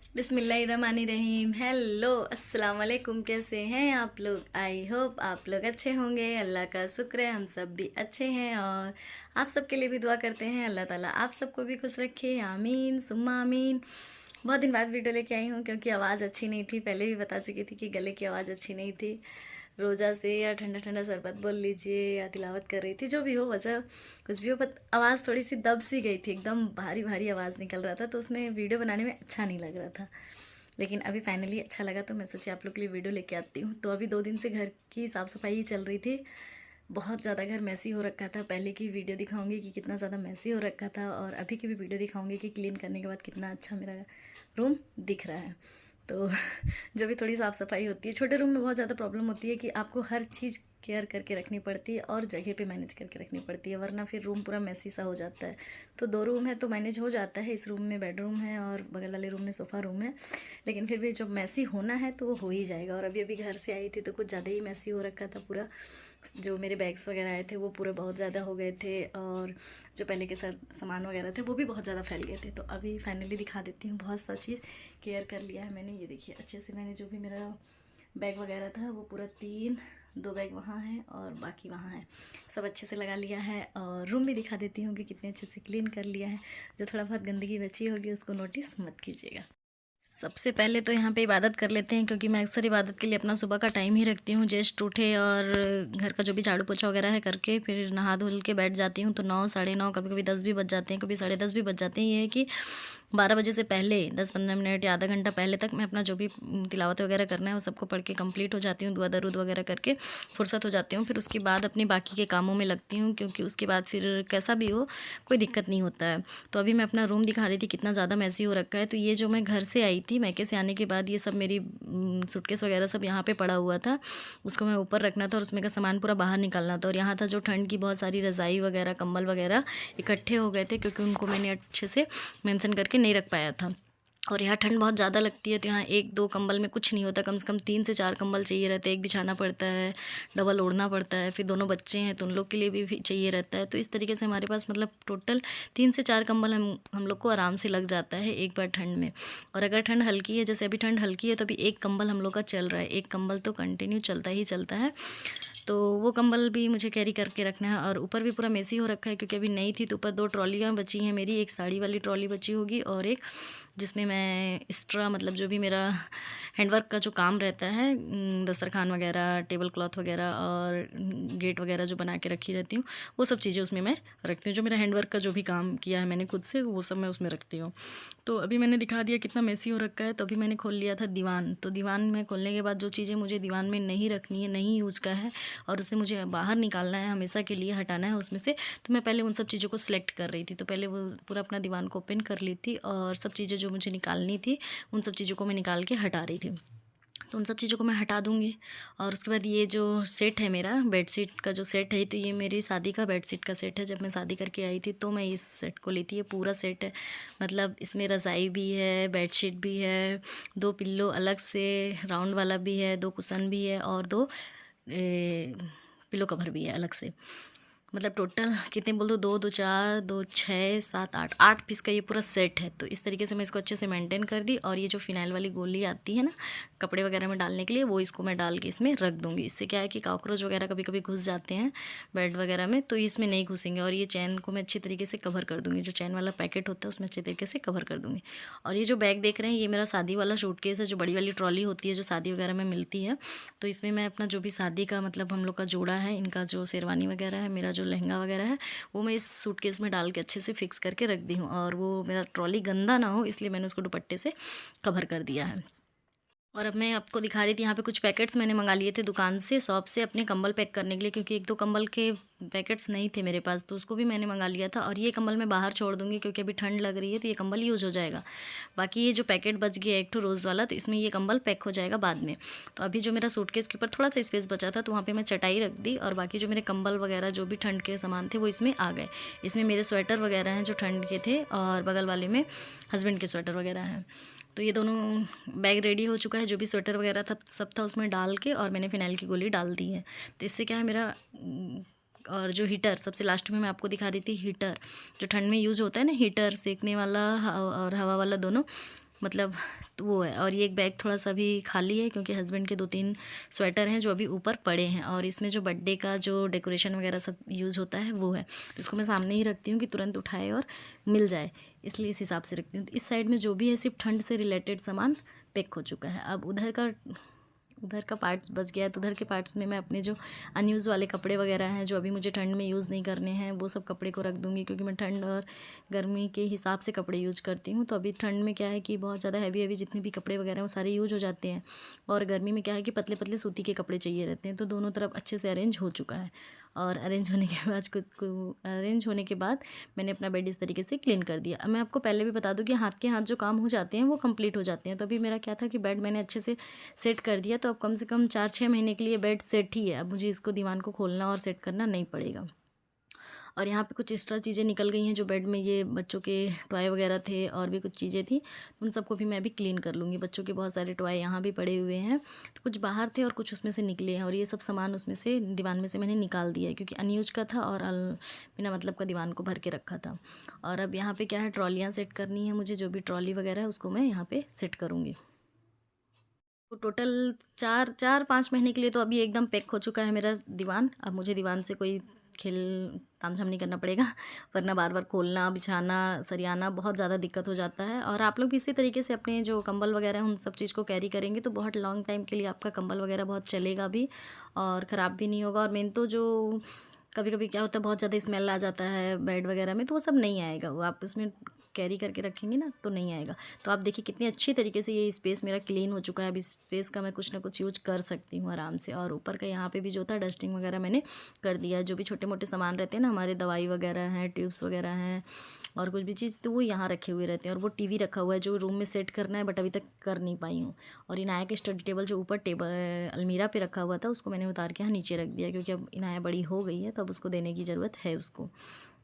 बिस्मिल्लाहिर्रहमानिर्रहीम। हेलो, अस्सलाम वालेकुम। कैसे हैं आप लोग? आई होप आप लोग अच्छे होंगे। अल्लाह का शुक्र है हम सब भी अच्छे हैं और आप सबके लिए भी दुआ करते हैं अल्लाह ताला आप सबको भी खुश रखे, आमीन सुम्मा आमीन। बहुत दिन बाद वीडियो लेके आई हूँ क्योंकि आवाज़ अच्छी नहीं थी, पहले भी बता चुकी थी कि गले की आवाज़ अच्छी नहीं थी। रोज़ा से या ठंडा ठंडा शरबत बोल लीजिए या तिलावत कर रही थी, जो भी हो वजह कुछ भी हो, बट आवाज़ थोड़ी सी दब सी गई थी, एकदम भारी भारी आवाज़ निकल रहा था, तो उसमें वीडियो बनाने में अच्छा नहीं लग रहा था। लेकिन अभी फाइनली अच्छा लगा तो मैं सोची आप लोग के लिए वीडियो लेके आती हूँ। तो अभी 2 दिन से घर की साफ़ सफाई ही चल रही थी। बहुत ज़्यादा घर मैसी हो रखा था। पहले की वीडियो दिखाऊंगी कि कितना ज़्यादा मैसी हो रखा था और अभी की भी वीडियो दिखाऊंगी कि क्लीन करने के बाद कितना अच्छा मेरा रूम दिख रहा है। तो जो भी थोड़ी साफ़ सफाई होती है, छोटे रूम में बहुत ज़्यादा प्रॉब्लम होती है कि आपको हर चीज़ केयर करके रखनी पड़ती है और जगह पे मैनेज करके रखनी पड़ती है, वरना फिर रूम पूरा मैसी सा हो जाता है। तो 2 रूम है तो मैनेज हो जाता है। इस रूम में बेडरूम है और बगल वाले रूम में सोफ़ा रूम है, लेकिन फिर भी जब मैसी होना है तो वो हो ही जाएगा। और अभी अभी घर से आई थी तो कुछ ज़्यादा ही मैसी हो रखा था पूरा। जो मेरे बैग्स वगैरह आए थे वो पूरे बहुत ज़्यादा हो गए थे और जो पहले के सामान वगैरह थे वो भी बहुत ज़्यादा फैल गए थे। तो अभी फाइनली दिखा देती हूँ। बहुत सा चीज़ केयर कर लिया है मैंने। ये देखिए अच्छे से मैंने जो भी मेरा बैग वगैरह था वो पूरा 2 बैग वहाँ है और बाकी वहाँ है, सब अच्छे से लगा लिया है। और रूम भी दिखा देती हूँ कि कितने अच्छे से क्लीन कर लिया है। जो थोड़ा बहुत गंदगी बची होगी उसको नोटिस मत कीजिएगा। सबसे पहले तो यहाँ पे इबादत कर लेते हैं, क्योंकि मैं अक्सर इबादत के लिए अपना सुबह का टाइम ही रखती हूँ। जस्ट उठे और घर का जो भी झाड़ू पोछा वगैरह है करके फिर नहा धुल के बैठ जाती हूँ। तो 9 9:30 कभी कभी 10 भी बज जाते हैं, कभी 10:30 भी बज जाते हैं। ये है कि 12 बजे से पहले 10-15 मिनट या आधा घंटा पहले तक मैं अपना जो भी तिलावत वगैरह करना है वो सबको पढ़ के कंप्लीट हो जाती हूँ। दुआ दरूद वगैरह करके फुर्सत हो जाती हूँ। फिर उसके बाद अपने बाकी के कामों में लगती हूँ, क्योंकि उसके बाद फिर कैसा भी हो कोई दिक्कत नहीं होता है। तो अभी मैं अपना रूम दिखा रही थी कितना ज़्यादा मैसी हो रखा है। तो ये जो मैं घर से आई थी, मैके से आने के बाद ये सब मेरी सूटकेस वगैरह सब यहाँ पे पड़ा हुआ था, उसको मैं ऊपर रखना था और उसमें का सामान पूरा बाहर निकालना था। और यहाँ था जो ठंड की बहुत सारी रज़ाई वगैरह कंबल वगैरह इकट्ठे हो गए थे, क्योंकि उनको मैंने अच्छे से मेंशन करके नहीं रख पाया था। और यहाँ ठंड बहुत ज़्यादा लगती है, तो यहाँ 1-2 कंबल में कुछ नहीं होता, कम से कम 3 से 4 कंबल चाहिए रहते हैं। एक बिछाना पड़ता है, डबल ओढ़ना पड़ता है, फिर दोनों बच्चे हैं तो उन लोग के लिए भी चाहिए रहता है। तो इस तरीके से हमारे पास मतलब टोटल 3 से 4 कंबल हम लोग को आराम से लग जाता है एक बार ठंड में। और अगर ठंड हल्की है, जैसे अभी ठंड हल्की है तो अभी एक कंबल हम लोग का चल रहा है, एक कंबल तो कंटिन्यू चलता ही चलता है। तो वो कंबल भी मुझे कैरी करके रखना है। और ऊपर भी पूरा मेसी हो रखा है, क्योंकि अभी नई थी तो ऊपर 2 ट्रॉलियाँ बची हैं मेरी। एक साड़ी वाली ट्रॉली बची होगी और एक जिसमें मैं एक्स्ट्रा मतलब जो भी मेरा हैंडवर्क का जो काम रहता है, दस्तरखान वगैरह, टेबल क्लॉथ वगैरह और गेट वगैरह जो बना के रखी रहती हूँ, वो सब चीज़ें उसमें मैं रखती हूँ। जो मेरा हैंडवर्क का जो भी काम किया है मैंने खुद से, वो सब मैं उसमें रखती हूँ। तो अभी मैंने दिखा दिया कितना मेसी हो रखा है। तो अभी मैंने खोल लिया था दीवान। तो दीवान में खोलने के बाद जो चीज़ें मुझे दीवान में नहीं रखनी है, नहीं यूज़ का है और उसे मुझे बाहर निकालना है, हमेशा के लिए हटाना है उसमें से, तो मैं पहले उन सब चीज़ों को सिलेक्ट कर रही थी। तो पहले वो पूरा अपना दीवान को ओपन कर ली थी और सब चीज़ें जो मुझे निकालनी थी उन सब चीज़ों को मैं निकाल के हटा रही थी। तो उन सब चीज़ों को मैं हटा दूँगी। और उसके बाद ये जो सेट है मेरा बेडशीट का जो सेट है, तो ये मेरी शादी का बेडशीट का सेट है। जब मैं शादी करके आई थी तो मैं इस सेट को ली थी। ये पूरा सेट है, मतलब इसमें रज़ाई भी है, बेडशीट भी है, 2 पिल्लो अलग से राउंड वाला भी है, 2 कुशन भी है और 2 पिलो कवर भी है अलग से। मतलब टोटल कितने बोल दो, 2 2 4 2 6 7 8 पीस का ये पूरा सेट है। तो इस तरीके से मैं इसको अच्छे से मेंटेन कर दी। और ये जो फिनाइल वाली गोली आती है ना कपड़े वगैरह में डालने के लिए, वो इसको मैं डाल के इसमें रख दूँगी। इससे क्या है कि कॉकरोच वगैरह कभी कभी घुस जाते हैं बेड वगैरह में, तो इसमें नहीं घुसेंगे। और ये चैन को मैं अच्छी तरीके से कवर कर दूँगी, जो चैन वाला पैकेट होता है उसमें अच्छे तरीके से कवर कर दूँगी। और ये जो बैग देख रहे हैं, ये मेरा शादी वाला सूटकेस है, जो बड़ी वाली ट्रॉली होती है जो शादी वगैरह में मिलती है। तो इसमें मैं अपना जो भी शादी का मतलब हम लोग का जोड़ा है, इनका जो शेरवानी वगैरह है, मेरा जो लहंगा वगैरह है, वो मैं इस सूटकेस में डाल के अच्छे से फिक्स करके रख दी हूँ। और वो मेरा ट्रॉली गंदा ना हो इसलिए मैंने उसको दुपट्टे से कवर कर दिया है। और अब मैं आपको दिखा रही थी, यहाँ पे कुछ पैकेट्स मैंने मंगा लिए थे दुकान से, शॉप से, अपने कंबल पैक करने के लिए, क्योंकि 1-2 कंबल के पैकेट्स नहीं थे मेरे पास, तो उसको भी मैंने मंगा लिया था। और ये कंबल मैं बाहर छोड़ दूँगी क्योंकि अभी ठंड लग रही है, तो ये कंबल यूज़ हो जाएगा। बाकी ये जो पैकेट बच गया एक ठो रोज़ वाला, तो इसमें ये कंबल पैक हो जाएगा बाद में। तो अभी जो मेरा सूटकेस के ऊपर थोड़ा सा स्पेस बचा था, तो वहाँ पे मैं चटाई रख दी और बाकी जो मेरे कंबल वगैरह जो भी ठंड के सामान थे वो इसमें आ गए। इसमें मेरे स्वेटर वगैरह हैं जो ठंड के थे और बगल वाले में हस्बैंड के स्वेटर वगैरह हैं। तो ये दोनों बैग रेडी हो चुका है, जो भी स्वेटर वगैरह था सब था उसमें डाल के, और मैंने फ़िनाइल की गोली डाल दी है। तो इससे क्या है मेरा और जो हीटर सबसे लास्ट में मैं आपको दिखा रही थी, हीटर जो ठंड में यूज़ होता है ना, हीटर सेकने वाला और हवा वाला दोनों, मतलब तो वो है। और ये एक बैग थोड़ा सा भी खाली है क्योंकि हस्बैंड के 2-3 स्वेटर हैं जो अभी ऊपर पड़े हैं, और इसमें जो बर्थडे का जो डेकोरेशन वगैरह सब यूज़ होता है वो है, तो इसको मैं सामने ही रखती हूँ कि तुरंत उठाए और मिल जाए, इसलिए इस हिसाब से रखती हूँ। तो इस साइड में जो भी है सिर्फ ठंड से रिलेटेड सामान पैक हो चुका है। अब उधर का पार्ट्स बच गया है, तो उधर के पार्ट्स में मैं अपने जो अनयूज़ वाले कपड़े वगैरह हैं जो अभी मुझे ठंड में यूज़ नहीं करने हैं वो सब कपड़े को रख दूँगी, क्योंकि मैं ठंड और गर्मी के हिसाब से कपड़े यूज करती हूँ। तो अभी ठंड में क्या है कि बहुत ज़्यादा हैवी हैवी जितने भी कपड़े वगैरह हैं वो सारे यूज हो जाते हैं, और गर्मी में क्या है कि पतले पतले सूती के कपड़े चाहिए रहते हैं। तो दोनों तरफ अच्छे से अरेंज हो चुका है, और अरेंज होने के बाद मैंने अपना बेड इस तरीके से क्लीन कर दिया। अब मैं आपको पहले भी बता दूं कि हाथ के हाथ जो काम हो जाते हैं वो कंप्लीट हो जाते हैं। तो अभी मेरा क्या था कि बेड मैंने अच्छे से सेट कर दिया, तो अब कम से कम 4-6 महीने के लिए बेड सेट ही है। अब मुझे इसको दीवान को खोलना और सेट करना नहीं पड़ेगा। और यहाँ पे कुछ एक्स्ट्रा चीज़ें निकल गई हैं जो बेड में, ये बच्चों के टॉय वगैरह थे और भी कुछ चीज़ें थी, उन सबको भी मैं अभी क्लीन कर लूँगी। बच्चों के बहुत सारे टॉय यहाँ भी पड़े हुए हैं, तो कुछ बाहर थे और कुछ उसमें से निकले हैं, और ये सब सामान उसमें से दीवान में से मैंने निकाल दिया है क्योंकि अनयूज का था और बिना मतलब का दीवान को भर के रखा था। और अब यहाँ पर क्या है, ट्रॉलियाँ सेट करनी है मुझे, जो भी ट्रॉली वगैरह है उसको मैं यहाँ पर सेट करूँगी। तो टोटल 4-5 महीने के लिए तो अभी एकदम पैक हो चुका है मेरा दीवान। अब मुझे दीवान से कोई खेल तामझाम नहीं करना पड़ेगा, वरना बार बार खोलना, बिछाना, सरियाना बहुत ज़्यादा दिक्कत हो जाता है। और आप लोग भी इसी तरीके से अपने जो कंबल वगैरह हैं उन सब चीज़ को कैरी करेंगे तो बहुत लॉन्ग टाइम के लिए आपका कंबल वगैरह बहुत चलेगा भी और ख़राब भी नहीं होगा। और मेन तो जो कभी कभी क्या होता है, बहुत ज़्यादा स्मेल आ जाता है बेड वगैरह में, तो वो सब नहीं आएगा, वो आप उसमें कैरी करके रखेंगे ना तो नहीं आएगा। तो आप देखिए कितनी अच्छी तरीके से ये स्पेस मेरा क्लीन हो चुका है। अब इस स्पेस का मैं कुछ ना कुछ यूज कर सकती हूँ आराम से। और ऊपर का यहाँ पे भी जो था डस्टिंग वगैरह मैंने कर दिया। जो भी छोटे मोटे सामान रहते हैं ना, हमारे दवाई वगैरह हैं, ट्यूब्स वगैरह हैं और कुछ भी चीज़, तो वो यहाँ रखे हुए रहते हैं। और वो टीवी रखा हुआ है जो रूम में सेट करना है, बट अभी तक कर नहीं पाई हूँ। और इनाया के स्टडी टेबल जो ऊपर टेबल अलमीरा पे रखा हुआ था उसको मैंने उतार के यहाँ नीचे रख दिया, क्योंकि अब इनाया बड़ी हो गई है तो अब उसको देने की ज़रूरत है उसको।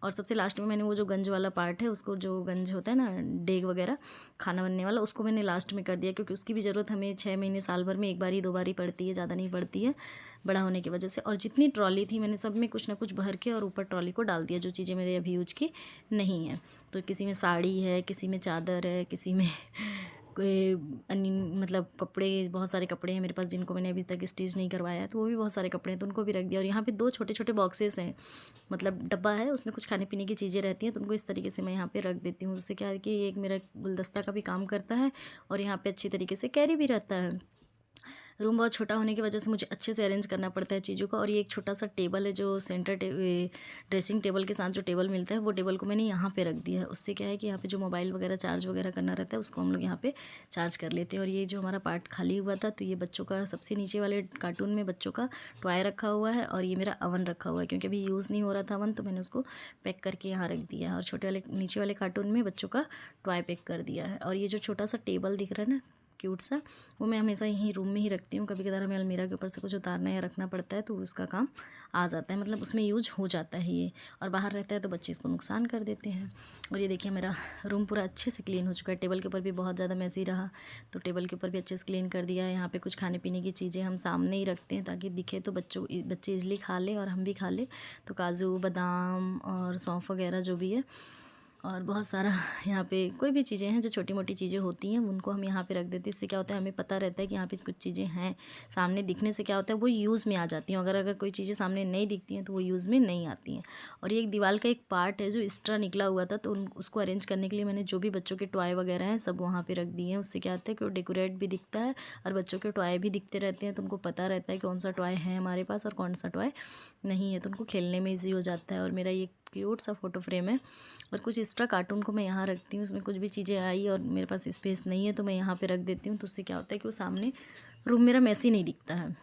और सबसे लास्ट में मैंने वो जो गंज वाला पार्ट है उसको, जो गंज होता है ना डेग वगैरह खाना बनने वाला, उसको मैंने लास्ट में कर दिया, क्योंकि उसकी भी ज़रूरत हमें 6 महीने साल भर में एक बार ही 2 बार ही पड़ती है, ज़्यादा नहीं पड़ती है बड़ा होने की वजह से। और जितनी ट्रॉली थी मैंने सब में कुछ ना कुछ भर के और ऊपर ट्रॉली को डाल दिया, जो चीज़ें मेरे अभी यूज की नहीं है। तो किसी में साड़ी है, किसी में चादर है, किसी में कोई अन्य मतलब कपड़े, बहुत सारे कपड़े हैं मेरे पास जिनको मैंने अभी तक स्टिच नहीं करवाया है, तो वो भी बहुत सारे कपड़े हैं तो उनको भी रख दिया। और यहाँ पे 2 छोटे छोटे बॉक्सेस हैं, मतलब डब्बा है उसमें कुछ खाने पीने की चीज़ें रहती हैं, तो उनको इस तरीके से मैं यहाँ पे रख देती हूँ। उससे क्या है कि एक मेरा गुलदस्ता का भी काम करता है और यहाँ पे अच्छी तरीके से कैरी भी रहता है। रूम बहुत छोटा होने की वजह से मुझे अच्छे से अरेंज करना पड़ता है चीज़ों का। और ये एक छोटा सा टेबल है जो ड्रेसिंग टेबल के साथ जो टेबल मिलता है, वो टेबल को मैंने यहाँ पे रख दिया है। उससे क्या है कि यहाँ पे जो मोबाइल वगैरह चार्ज वगैरह करना रहता है उसको हम लोग यहाँ पे चार्ज कर लेते हैं। और ये जो हमारा पार्ट खाली हुआ था, तो ये बच्चों का सबसे नीचे वाले कार्टून में बच्चों का टॉय रखा हुआ है, और ये मेरा अवन रखा हुआ है, क्योंकि अभी यूज़ नहीं हो रहा था अवन, तो मैंने उसको पैक करके यहाँ रख दिया है। और छोटे वाले नीचे वाले कार्टून में बच्चों का टॉय पैक कर दिया है। और ये जो छोटा सा टेबल दिख रहा है ना क्यूट सा, वो मैं हमेशा यहीं रूम में ही रखती हूँ। कभी कभार हमें अलमीरा के ऊपर से कुछ उतारना या रखना पड़ता है तो उसका काम आ जाता है, मतलब उसमें यूज हो जाता है ये। और बाहर रहता है तो बच्चे इसको नुकसान कर देते हैं। और ये देखिए मेरा रूम पूरा अच्छे से क्लीन हो चुका है। टेबल के ऊपर भी बहुत ज़्यादा मैसी रहा, तो टेबल के ऊपर भी अच्छे से क्लीन कर दिया है। यहाँ पे कुछ खाने पीने की चीज़ें हम सामने ही रखते हैं ताकि दिखे तो बच्चे इजली खा लें और हम भी खा लें। तो काजू बादाम और सौंफ वगैरह जो भी है, और बहुत सारा यहाँ पे कोई भी चीज़ें हैं जो छोटी मोटी चीज़ें होती हैं उनको हम यहाँ पे रख देते हैं। इससे क्या होता है, हमें पता रहता है कि यहाँ पे कुछ चीज़ें हैं। सामने दिखने से क्या होता है, वो यूज़ में आ जाती हैं। अगर कोई चीज़ें सामने नहीं दिखती हैं तो वो यूज़ में नहीं आती हैं। और ये एक दीवार का एक पार्ट है जो एक्स्ट्रा निकला हुआ था, तो उसको अरेंज करने के लिए मैंने जो भी बच्चों के टॉय वगैरह हैं सब वहाँ पर रख दिए हैं। उससे क्या होता है कि वो डेकोरेट भी दिखता है और बच्चों के टॉय भी दिखते रहते हैं, तो उनको पता रहता है कौन सा टॉय है हमारे पास और कौन सा टॉय नहीं है, तो उनको खेलने में ईजी हो जाता है। और मेरा ये क्यूट सा फोटो फ्रेम है। और कुछ एक्स्ट्रा कार्टून को मैं यहाँ रखती हूँ, उसमें कुछ भी चीज़ें आई और मेरे पास स्पेस नहीं है तो मैं यहाँ पे रख देती हूँ। तो उससे क्या होता है कि वो सामने रूम मेरा मैसी नहीं दिखता है।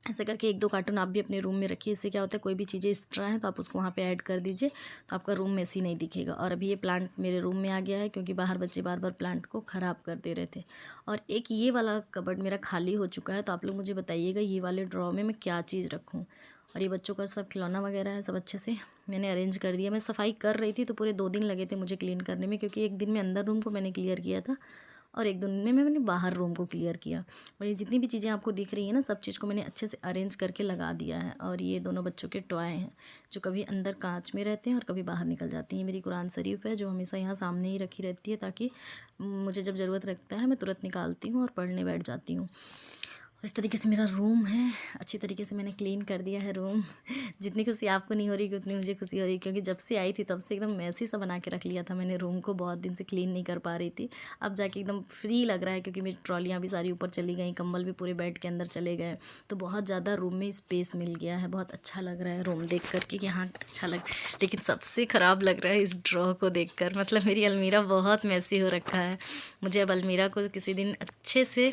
ऐसे करके 1-2 कार्टून आप भी अपने रूम में रखिए। इससे क्या होता है, कोई भी चीज़ें एक्स्ट्रा हैं तो आप उसको वहाँ पे ऐड कर दीजिए, तो आपका रूम मैसी नहीं दिखेगा। और अभी ये प्लांट मेरे रूम में आ गया है क्योंकि बाहर बच्चे बार बार प्लांट को ख़राब कर दे रहे थे। और एक ये वाला कबर्ड मेरा खाली हो चुका है, तो आप लोग मुझे बताइएगा ये वाले ड्रॉ में मैं क्या चीज़ रखूँ। और ये बच्चों का सब खिलौना वगैरह है, सब अच्छे से मैंने अरेंज कर दिया। मैं सफाई कर रही थी तो पूरे 2 दिन लगे थे मुझे क्लीन करने में, क्योंकि एक दिन में अंदर रूम को मैंने क्लियर किया था और 1-2 दिन में मैंने बाहर रूम को क्लियर किया। और ये जितनी भी चीज़ें आपको दिख रही हैं ना, सब चीज़ को मैंने अच्छे से अरेंज करके लगा दिया है। और ये दोनों बच्चों के टॉय हैं जो कभी अंदर कांच में रहते हैं और कभी बाहर निकल जाती हैं। मेरी कुरान शरीफ है जो हमेशा यहाँ सामने ही रखी रहती है, ताकि मुझे जब ज़रूरत लगता है मैं तुरंत निकालती हूँ और पढ़ने बैठ जाती हूँ। इस तरीके से मेरा रूम है, अच्छी तरीके से मैंने क्लीन कर दिया है रूम। जितनी खुशी आपको नहीं हो रही उतनी मुझे खुशी हो रही है, क्योंकि जब से आई थी तब से एकदम मैसी सा बना के रख लिया था मैंने रूम को, बहुत दिन से क्लीन नहीं कर पा रही थी। अब जाके एकदम फ्री लग रहा है, क्योंकि मेरी ट्रॉलियाँ भी सारी ऊपर चली गई, कंबल भी पूरे बेड के अंदर चले गए, तो बहुत ज़्यादा रूम में स्पेस मिल गया है। बहुत अच्छा लग रहा है रूम देख कर के कि हाँ अच्छा लग। लेकिन सबसे ख़राब लग रहा है इस ड्रॉ को देख कर, मतलब मेरी अलमीरा बहुत मैसी हो रखा है। मुझे अब अलमीरा को किसी दिन अच्छे से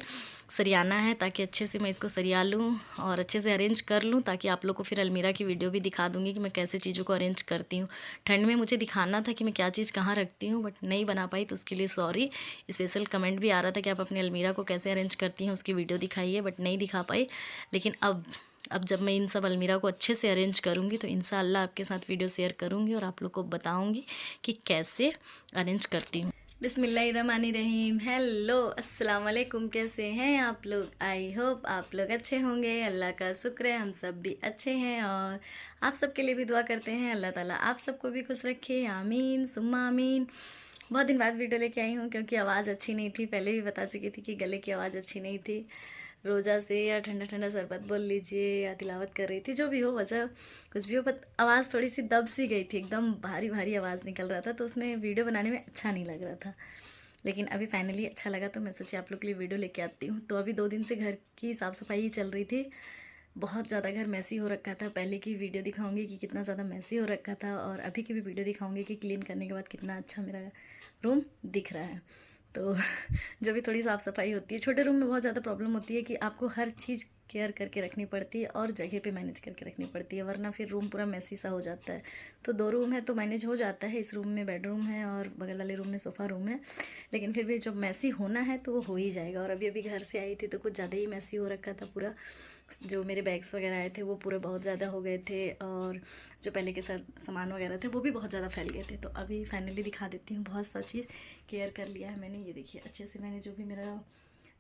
सरियाना है, ताकि अच्छे से मैं इसको सरिया लूँ और अच्छे से अरेंज कर लूँ, ताकि आप लोग को फिर अलमीरा की वीडियो भी दिखा दूँगी कि मैं कैसे चीज़ों को अरेंज करती हूँ। ठंड में मुझे दिखाना था कि मैं क्या चीज़ कहाँ रखती हूँ, बट नहीं बना पाई, तो उसके लिए सॉरी। स्पेशल कमेंट भी आ रहा था कि आप अपनी अलमीरा को कैसे अरेंज करती हैं, उसकी वीडियो दिखाइए, बट नहीं दिखा पाई। लेकिन अब जब मैं इन सब अलमीरा को अच्छे से अरेंज करूँगी तो इंशाअल्लाह आपके साथ वीडियो शेयर करूँगी और आप लोग को बताऊँगी कि कैसे अरेंज करती हूँ। बिस्मिल्लाहिर्रहमानिर्रहीम। हेलो अस्सलाम वालेकुम, कैसे हैं आप लोग? आई होप आप लोग अच्छे होंगे। अल्लाह का शुक्र है हम सब भी अच्छे हैं, और आप सबके लिए भी दुआ करते हैं अल्लाह ताला आप सबको भी खुश रखे, आमीन सुम्मा आमीन। बहुत दिन बाद वीडियो लेके आई हूँ, क्योंकि आवाज़ अच्छी नहीं थी, पहले भी बता चुकी थी कि गले की आवाज़ अच्छी नहीं थी। रोज़ा से या ठंडा ठंडा शरबत बोल लीजिए, या तिलावत कर रही थी, जो भी हो वजह कुछ भी हो, बट आवाज़ थोड़ी सी दब सी गई थी, एकदम भारी भारी आवाज़ निकल रहा था, तो उसमें वीडियो बनाने में अच्छा नहीं लग रहा था। लेकिन अभी फाइनली अच्छा लगा, तो मैं सोची आप लोग के लिए वीडियो लेके आती हूँ। तो अभी 2 दिन से घर की साफ़ सफाई ही चल रही थी, बहुत ज़्यादा घर मैसी हो रखा था। पहले की वीडियो दिखाऊंगी कि कितना ज़्यादा मैसी हो रखा था, और अभी की भी वीडियो दिखाऊंगी कि क्लीन करने के बाद कितना अच्छा मेरा रूम दिख रहा है। तो जो भी थोड़ी साफ़ सफाई होती है, छोटे रूम में बहुत ज़्यादा प्रॉब्लम होती है कि आपको हर चीज़ केयर करके रखनी पड़ती है और जगह पे मैनेज करके रखनी पड़ती है, वरना फिर रूम पूरा मैसी सा हो जाता है। तो 2 रूम है तो मैनेज हो जाता है, इस रूम में बेडरूम है और बगल वाले रूम में सोफ़ा रूम है, लेकिन फिर भी जब मैसी होना है तो वो हो ही जाएगा। और अभी अभी घर से आई थी तो कुछ ज़्यादा ही मैसी हो रखा था पूरा। जो मेरे बैग्स वगैरह आए थे वो पूरे बहुत ज़्यादा हो गए थे, और जो पहले के सामान वगैरह थे वो भी बहुत ज़्यादा फैल गए थे। तो अभी फाइनली दिखा देती हूँ, बहुत सा चीज़ केयर कर लिया है मैंने। ये देखिए अच्छे से मैंने जो भी मेरा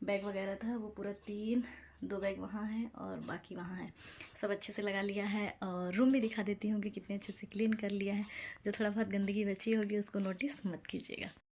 बैग वगैरह था वो पूरा 2 बैग वहाँ है और बाकी वहाँ है, सब अच्छे से लगा लिया है। और रूम भी दिखा देती हूँ कि कितने अच्छे से क्लीन कर लिया है। जो थोड़ा बहुत गंदगी बची होगी उसको नोटिस मत कीजिएगा।